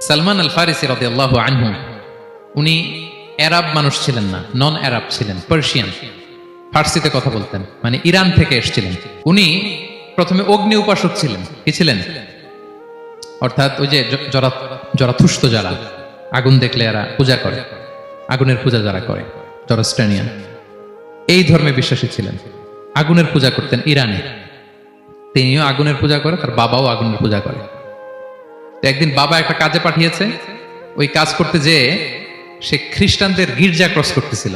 সালমান আল ফারিসি রাদিয়াল্লাহু আনহু উনি আরব মানুষ ছিলেন না, নন আরব ছিলেন, পার্সিয়ান, ফার্সিতে কথা বলতেন, মানে ইরান থেকে এসেছিলেন। উনি প্রথমে অগ্নি উপাসক ছিলেন। কি ছিলেন? অর্থাৎ ওই যে জরাথুস্ত যারা আগুন দেখলে এরা পূজা করে, আগুনের পূজা যারা করে, জরস্ট্রেনিয়ান, এই ধর্মে বিশ্বাসী ছিলেন। আগুনের পূজা করতেন ইরানে। তিনিও আগুনের পূজা করে, তার বাবাও আগুনের পূজা করে। তো একদিন বাবা একটা কাজে পাঠিয়েছে, ওই কাজ করতে যেয়ে সে খ্রিস্টানদের গির্জা ক্রস করতেছিল।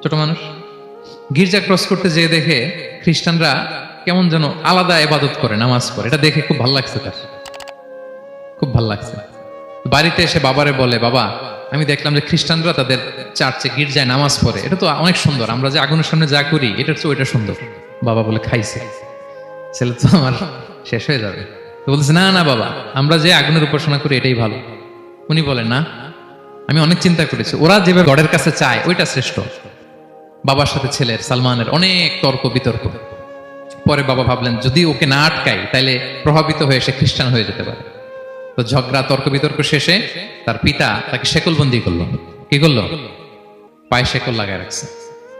ছোট মানুষ গির্জা ক্রস করতে যেয়ে দেখে খ্রিস্টানরা কেমন যেন আলাদা ইবাদত করে, নামাজ পড়ে। এটা দেখে খুব ভালো লাগছে, তার খুব ভালো লাগছে। বাড়িতে এসে বাবারে বলে, বাবা আমি দেখলাম যে খ্রিস্টানরা তাদের চার্চে গির্জায় নামাজ পড়ে, এটা তো অনেক সুন্দর, আমরা যে আগুনের সামনে যা করি এটার চেয়ে ওইটা সুন্দর। বাবা বলে, খাইছে, ছেলে তো আমার শেষ হয়ে যাবে। তো বলতেছে, না না বাবা, আমরা যে আগুনের উপাসনা করি এটাই ভালো। উনি বলেন, না, আমি অনেক চিন্তা করেছি, ওরা যেভাবে গডের কাছে চায় ওইটা শ্রেষ্ঠ। বাবার সাথে ছেলের, সালমানের অনেক তর্ক বিতর্ক। পরে বাবা ভাবলেন, যদি ওকে না আটকাই তাহলে প্রভাবিত হয়ে সে খ্রিস্টান হয়ে যেতে পারে। তো ঝগড়া তর্ক বিতর্ক শেষে তার পিতা তাকে শেকলবন্দি করলো। কি করলো? পায়ে শেকল লাগায় রাখছে।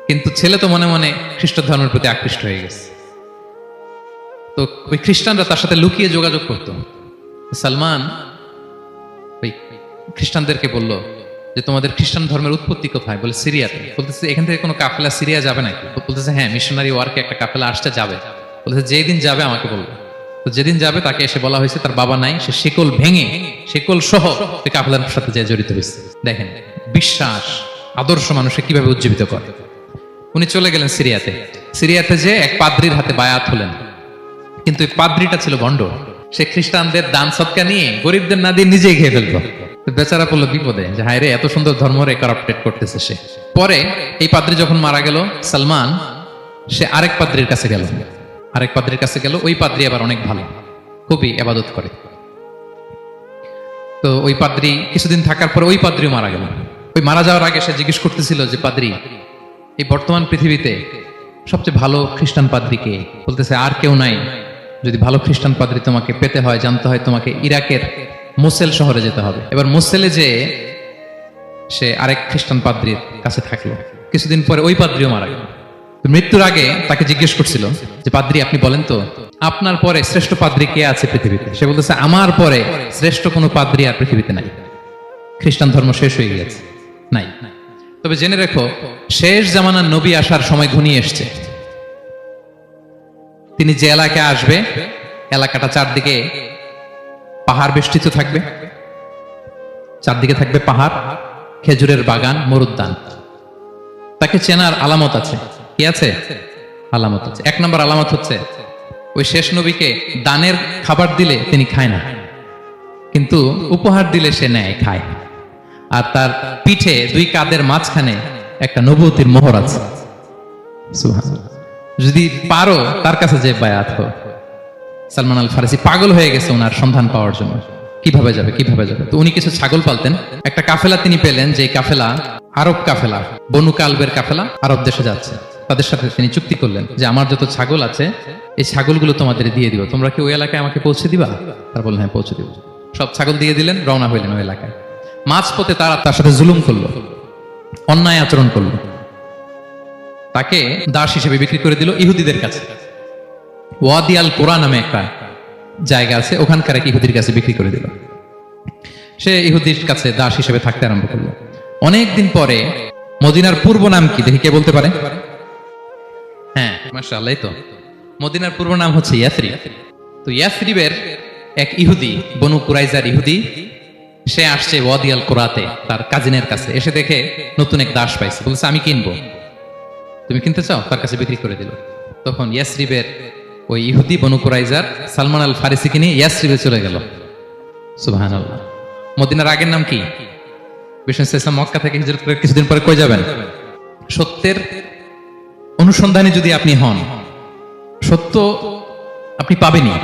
কিন্তু ছেলে তো মনে মনে খ্রিস্ট ধর্মের প্রতি আকৃষ্ট হয়ে গেছে। তো ওই খ্রিস্টানরা তার সাথে লুকিয়ে যোগাযোগ করতো। সালমান ওই খ্রিস্টানদেরকে বলল যে, তোমাদের খ্রিস্টান ধর্মের উৎপত্তি কোথায়? বলে, সিরিয়াতে। বলতেছে, এখান থেকে কোনো কাফেলা সিরিয়া যাবে নাকি? বলতেছে, হ্যাঁ, মিশনারি ওয়ার্কে একটা কাফেলা আসতে যাবে। বলতেছে, যেদিন যাবে আমাকে বলবো। তো যেদিন যাবে তাকে এসে বলা হয়েছে তার বাবা নাই, সে শিকল ভেঙে, শিকল সহ ওই কাফেলার সাথে যে জড়িত হয়েছে। দেখেন বিশ্বাস, আদর্শ মানুষকে কিভাবে উজ্জীবিত করে। উনি চলে গেলেন সিরিয়াতে। সিরিয়াতে যে এক পাদ্রির হাতে বায়াত হলেন, কিন্তু এই পাদ্রিটা ছিল ভণ্ড। সে খ্রিস্টানদের দান সদকা নিয়ে গরিবদের না দিয়ে নিজেই খেয়ে ফেলতো। বেচারা পড়লো বিপদে, যে হায় রে, এত সুন্দর ধর্ম রে কারাপ্টেড করতেছে সে। পরে এই পাদ্রি যখন মারা গেল, সালমান সে আরেক পাদ্রির কাছে গেল। আরেক পাদ্রির কাছে গেল। ওই পাদ্রি আবার অনেক ভালো, খুবই ইবাদত করে। তো ওই পাদ্রি কিছুদিন থাকার পরে ওই পাদ্রিও মারা গেল। ওই মারা যাওয়ার আগে সে জিজ্ঞেস করতেছিল যে, পাদ্রি, এই বর্তমান পৃথিবীতে সবচেয়ে ভালো খ্রিস্টান পাদ্রি কে? বলতেছে, আর কেউ নাই। যদি ভালো খ্রিস্টান পাদ্রি তোমাকে পেতে হয়, জানতে হয়, তোমাকে ইরাকের মোসেল শহরে যেতে হবে। এবার মোসেলে যে সে আরেক খ্রিস্টান পাদ্রির কাছে থাকলো। কিছুদিন পরে ওই পাদ্রিও মারা গেল। মৃত্যুর আগে তাকে জিজ্ঞেস করছিল যে, পাদ্রি আপনি বলেন তো, আপনার পরে শ্রেষ্ঠ পাদ্রি কে আছে পৃথিবীতে? সে বলতেছে, আমার পরে শ্রেষ্ঠ কোনো পাদ্রি আর পৃথিবীতে নাই। খ্রিস্টান ধর্ম শেষ হয়ে গিয়েছে, নাই। তবে জেনে রেখো, শেষ জামানার নবী আসার সময় ঘনিয়ে এসছে। তিনি যে এলাকায় আসবে, এলাকাটা চারদিকে পাহাড় বেষ্টিত থাকবে। চারদিকে থাকবে পাহাড়, খেজুরের বাগান, মরুদ্যান। তাকে চেনার আলামত আছে। কি আছে? আলামত আছে। এক নম্বর আলামত হচ্ছে, ওই শেষ নবীকে দানের খাবার দিলে তিনি খায় না, কিন্তু উপহার দিলে সে নেয়, খায়। আর তার পিঠে দুই কাঁধের মাঝখানে একটা নবুয়তির মোহর আছে। সুবহানাল্লাহ। যদি পারো তার কাছে যে বায়াত হও। সালমান আল ফারিসি পাগল হয়ে গেছে ওনার সন্ধান পাওয়ার জন্য। কিভাবে যাবে, কিভাবে যাবে? তো উনি কিছু ছাগল পালতেন। একটা কাফেলা তিনি পেলেন, যে কাফেলা আরব কাফেলা, বনু কালবের কাফেলা, আরব দেশে যাচ্ছে। তাদের সাথে তিনি চুক্তি করলেন যে, আমার যত ছাগল আছে এই ছাগলগুলো তোমাদের দিয়ে দিব, তোমরা কি ওই এলাকায় আমাকে পৌঁছে দিবা? তারা বললেন, হ্যাঁ, পৌঁছে দিব। সব ছাগল দিয়ে দিলেন, রওনা হইলেন ওই এলাকায়। মাঝপথে তারা তার সাথে জুলুম করলো, অন্যায় আচরণ করলো। তাকে দাস হিসেবে বিক্রি করে দিল ইহুদিদের কাছে। ওয়াদি আল কোরা নামে একটা জায়গা আছে, ওখানকার এক ইহুদির কাছে বিক্রি করে দিল। সে ইহুদির কাছে দাস হিসেবে থাকতে আরম্ভ করলো। অনেকদিন পরে, মদিনার পূর্ব নাম কি দেখি কে বলতে পারে? হ্যাঁ, মাশাআল্লাহ, তো মদিনার পূর্ব নাম হচ্ছে ইয়াসরিব। তো ইয়াসরিবের এক ইহুদি, বনু কুরাইজার ইহুদি, সে আসছে ওয়াদি আল কোরাতে তার কাজিনের কাছে। এসে দেখে নতুন এক দাস পাইছে। বলছে, আমি কিনবো, তুমি কিনতে চাও? তার কাছে বিক্রি করে দিল। তখন ইয়াসরিবের ওই ইহুদি, বনু কুরাইজার, সালমান আল ফারিসিকে নিয়ে ইয়াসরিবে চলে গেল। সুবহানাল্লাহ। মদিনার আগের নাম কি? বিষ্ণু ইসলাম মক্কা থেকে হিজরত করে কিছুদিন পরে কই যাবেন? সত্যের অনুসন্ধানে যদি আপনি হন, সত্য আপনি পাবেনই,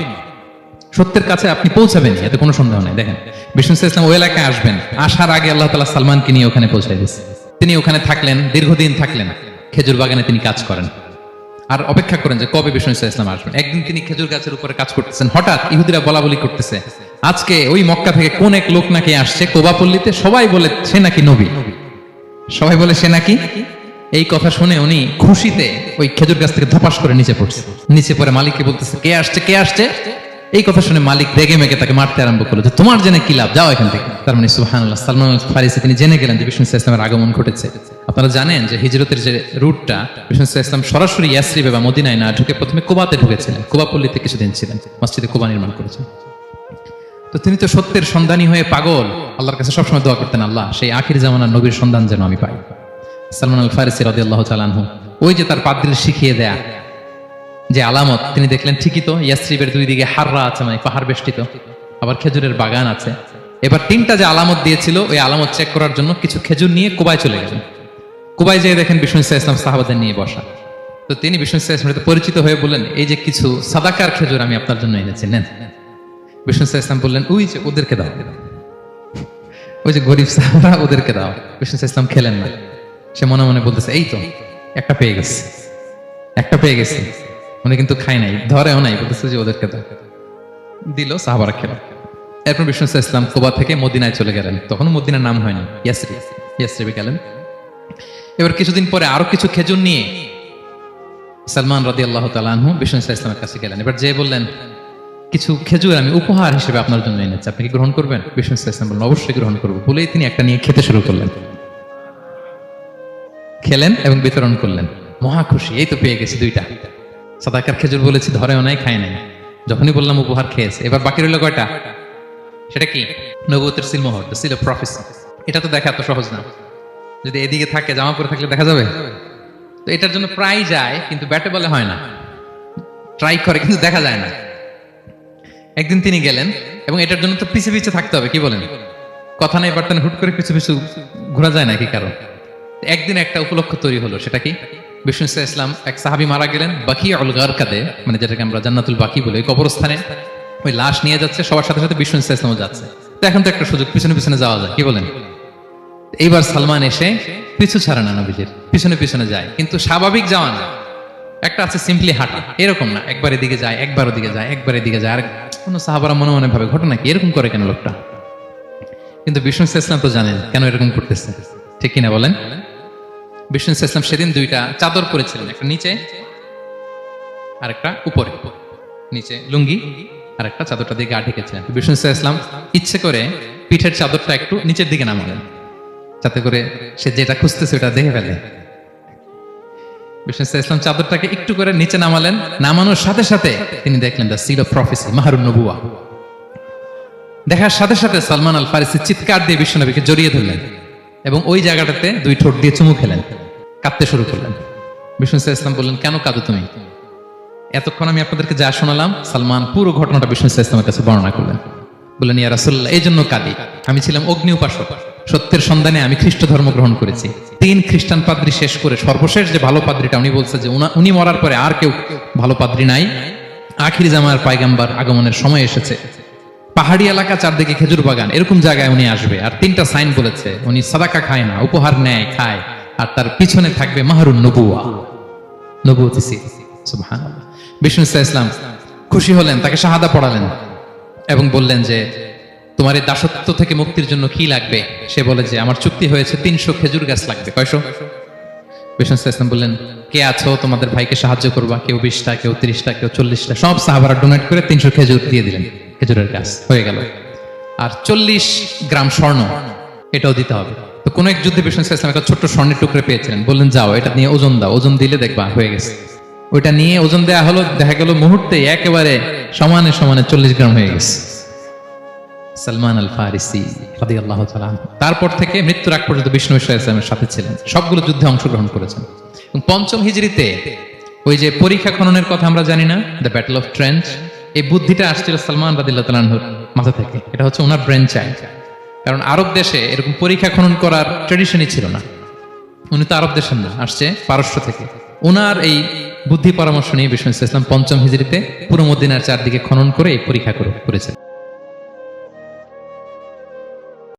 সত্যের কাছে আপনি পৌঁছাবেন, এতে কোনো সন্দেহ নেই। দেখেন, বিষ্ণু ইসলাম ওই এলাকায় আসবেন, আসার আগে আল্লাহ তাআলা সালমানকে নিয়ে ওখানে পৌঁছাই দিয়েছে। তিনি ওখানে থাকলেন, দীর্ঘদিন থাকলেন। খেজুর বাগানে তিনি কাজ করেন। আর অপেক্ষা করেন যে কবে বিষ্ণু ইসলাম আসবেন। একদিন তিনি খেজুর গাছের উপরে কাজ করতেছেন, হঠাৎ ইহুদিরা বলা বলি করতেছে আজকে ওই মক্কা থেকে কোন এক লোক নাকি আসছে কোবা পল্লীতে, সবাই বলে সে নাকি নবী, সবাই বলে সে নাকি। এই কথা শুনে উনি খুশিতে ওই খেজুর গাছ থেকে ধপাস করে নিচে পড়ছে। নিচে পড়ে মালিককে বলতেছে কে আসছে কে আসছে। এই কথা শুনে মালিক রেগে মেগে তাকে মারতে আরম্ভ করলো যে তোমার জেনে কি লাভ, যাও এখান থেকে। তার মানে সুবহানাল্লাহ, সালমান আল ফারিসি তিনি জেনে গেলেন যে বিষ্ণু ইসলামের আগমন ঘটেছে। আপনারা জানেন যে হিজরতের যে রুটটা, বিষ্ণু ইসলাম সরাসরি ইয়াসরিবে বা মদিনায় না ঢুকে প্রথমে কুবাতে ঢুকেছিলেন, কুবা পল্লীতে কিছুদিন ছিলেন, মসজিদে কুবা নির্মাণ করেছেন। তো তিনি তো সত্যের সন্ধানী হয়ে পাগল, আল্লাহর কাছে সবসময় দোয়া করতেন আল্লাহ সেই আখির জামানার নবীর সন্ধান যেন আমি পাই। সালমান আল ফারিসি রাদিয়াল্লাহু তাআলা আনহু ওই যে তার পাদ্রীর শিখিয়ে দেয়া যে আলামত তিনি দেখলেন, ঠিকই তো ইয়াসরিবের দুই দিকে হাররা আছে, মানে পাহাড় বেষ্টিত, আবার খেজুরের বাগান আছে। এবার তিনটা যে আলামত দিয়েছিল ওই আলামত চেক করার জন্য কিছু খেজুর নিয়ে কুবায় চলে গেলেন। কুবায় যেয়ে দেখেন বিষ্ণু ইসলাম সাহাবাদের নিয়ে বসা। তো তিনি বিষ্ণু ইসলামের পরিচিত হয়ে বললেন এই যে কিছু সাদাকার খেজুর আমি আপনার জন্য এনেছি, নেন। বিষ্ণু ইসলাম বললেন ওই যে ওদেরকে দাও, ওই যে গরিব সাহাবারা ওদেরকে দাও। বিষ্ণু ইসলাম খেলেন না, সে মনে মনে বলতেছে এই তো একটা পেয়ে গেছে, একটা পেয়ে গেছে। উনি কিন্তু খায় নাই, ধরেও নাই, বলতেছে যে ওদেরকে দাও। দিল, সাহাবারা খেল। এরপর বিষ্ণু ইসলাম কুবা থেকে মদিনায় চলে গেলেন। তখন মদিনার নাম হয়নি, ইয়াসরিবে গেলেন। এবার কিছুদিন পরে আরো কিছু খেজুর নিয়ে সালমান রাদিয়াল্লাহু তাআলা আনহু বিষ্ণু ইসলামের কাছে গেলেন। এবার যে বললেন কিছু খেজুর আমি উপহার হিসেবে আপনার জন্য এনেছি, আপনি কি গ্রহণ করবেন? বিষ্ণু ইসলাম বললেন অবশ্যই গ্রহণ করবো। বলেই তিনি একটা নিয়ে খেতে শুরু করলেন, খেলেন এবং বিতরণ করলেন। মহা খুশি, এই তো পেয়ে গেছি দুইটা সাদাকার খেজুর, বলেছি ধরেও নাই খায় নাই, যখনই বললাম উপহার খেয়েছে। এবার বাকি রইল কয়টা? সেটা কি? নবুয়তের সিলমোহর, দ্য সিল অফ প্রফেসি। এটা তো দেখা এত সহজ না, যদি এদিকে থাকে জামা পরে থাকলে দেখা যাবে। তো এটার জন্য প্রায় যায় কিন্তু ব্যাটে বলে হয় না, ট্রাই করে কিন্তু দেখা যায় না। একদিন তিনি গেলেন এবং এটার জন্য তো পিছে পিছে থাকতে হবে, কি বলেন? কথা নেই বার্তা নেই, হুট করে পিছু পিছু ঘোরা যায় না কি কারণ? একদিন একটা উপলক্ষ তৈরি হলো, সেটা কি? বিষ্ণু ইসলাম এক সাহাবী মারা গেলেন বাকিউল গারকাদে, মানে যেটাকে আমরা জান্নাতুল বাকি বলি, ওই কবরস্থানে ওই লাশ নিয়ে যাচ্ছে, সবার সাথে সাথে বিষ্ণু ইসলামও যাচ্ছে। তো এখন তো একটা সুযোগ, পিছনে পিছনে যাওয়া যায়, কি বলেন? এইবার সালমান এসে পিছু ছাড়ে না, নবীজির পিছনে পিছনে যায়, কিন্তু স্বাভাবিক যাওয়া না। একটা আছে সিম্পলি হাঁটা, এরকম না, একবার এদিকে যায় একবার ওদিকে যায় একবার এদিকে যায়। আর কোনো সাহাবারা মনে মনে ভাবে ঘটনা কি, এরকম করে কেন লোকটা? কিন্তু বিষ্ণু ইসলাম তো জানেন কেন এরকম করতেছে, ঠিক কিনা বলেন? বিষ্ণু ইসলাম সেদিন দুইটা চাদর পরেছিলেন, একটা নিচে আর একটা উপরে। নিচে লুঙ্গি আর একটা চাদরটা দিয়ে গা ঢেকেছিলেন। বিষ্ণু ইসলাম ইচ্ছে করে পিঠের চাদরটা একটু নিচের দিকে নামালেন, যাতে করে সে যেটা খুঁজতেছে ওটা দেখে ফেলে। বিষ্ণু ইসলাম চাদরটাকে একটু করে নিচে নামালেন, নামানোর সাথে সাথে তিনি দেখলেন দ্য সিল অফ প্রফেসি, মাহরুন নবুয়া। দেখার সাথে সাথে সালমান আল ফারিসি চিৎকার দিয়ে বিশ্বনবীকে জড়িয়ে ধরলেন এবং ওই জায়গাটাতে দুই ঠোঁট দিয়ে চুমু খেলেন, কাঁদতে শুরু করলেন। বিষ্ণু ইসলাম বললেন কেন কাঁদো তুমি? এতক্ষণ আমি আপনাদেরকে যা শোনালাম, সালমান পুরো ঘটনাটা বিষ্ণু ইসলামের কাছে বর্ণনা করলেন। বললেন ইয়া রাসূলুল্লাহ, এই জন্য কাঁদি, আমি ছিলাম অগ্নি উপাসক, সত্যের সন্ধানে আমি খ্রিস্ট ধর্ম গ্রহণ করেছি। 3 খ্রিস্টান পাদ্রী শেষ করে সর্বশেষ যে ভালো পাদ্রীটা, উনি বলছে যে উনি মরার পরে আর কেউ ভালো পাদ্রী নাই, আখির জামার পায়গাম্বার আগমনের সময় এসেছে। পাহাড়ি এলাকা, চারদিকে খেজুর বাগান, এরকম জায়গায় উনি আসবে। আর 3টা সাইন বলেছে, উনি সাদাকা খায় না, উপহার নেয়, খায়, আর তার পিছনে থাকবে মাহরুন নবুয়া, নবুয়তি সিল। সুবহানাল্লাহ। বিষ্ণু ইসলাম খুশি হলেন, তাকে শাহাদা পড়ালেন এবং বললেন যে তোমার এই দাসত্ব থেকে মুক্তির জন্য কি লাগবে? সে বলে যে আমার চুক্তি হয়েছে 300 খেজুর গাছ লাগবে। কয়শো? বিষ্ণু ইসলাম বললেন কে আছো তোমাদের ভাইকে সাহায্য করবা? কেউ 20টা, কেউ 30টা, কেউ 40টা, সব সাহাবারা ডোনেট করে 300 খেজুর দিয়ে দিলেন। খেজুরের গাছ হয়ে গেল। আর 40 গ্রাম স্বর্ণ, এটাও দিতে হবে। তো কোন এক যুদ্ধে বিষ্ণু ইসলাম একটা ছোট্ট স্বর্ণের টুকরে পেয়েছিলেন, বললেন যাও এটা নিয়ে ওজন দাও, ওজন দিলে দেখবা হয়ে গেছে। ওইটা নিয়ে ওজন দেয়া হলো, দেখা গেল মুহূর্তে একেবারে সমানে সমানে 40 গ্রাম হয়ে গেছে। সালমান আল ফারিসি রাদিয়াল্লাহু তাআলা আনহু তারপর থেকে মৃত্যুর আগ পর্যন্ত বিষ্ণু ইসলামের সাথে ছিলেন, সবগুলো যুদ্ধে অংশগ্রহণ করেছেন। এবং 5ম হিজরিতে ওই যে পরীক্ষা খননের কথা আমরা জানি না, দ্য ব্যাটল অফ ট্রেন্চ, এই বুদ্ধিটা আসছিল সালমান রাদিয়াল্লাহু তাআলা আনহুর মাথা থেকে। এটা হচ্ছে ওনার ব্রেন চাইল্ড, কারণ আরব দেশে এরকম পরীক্ষা খনন করার ট্রেডিশনই ছিল না। উনি তো আরব দেশের না, আসছে পারস্য থেকে। ওনার এই বুদ্ধি পরামর্শ নিয়ে বিষ্ণু ইসলাম 5ম হিজরিতে পুরো মদিনার চারদিকে খনন করে এই পরীক্ষা করেছেন।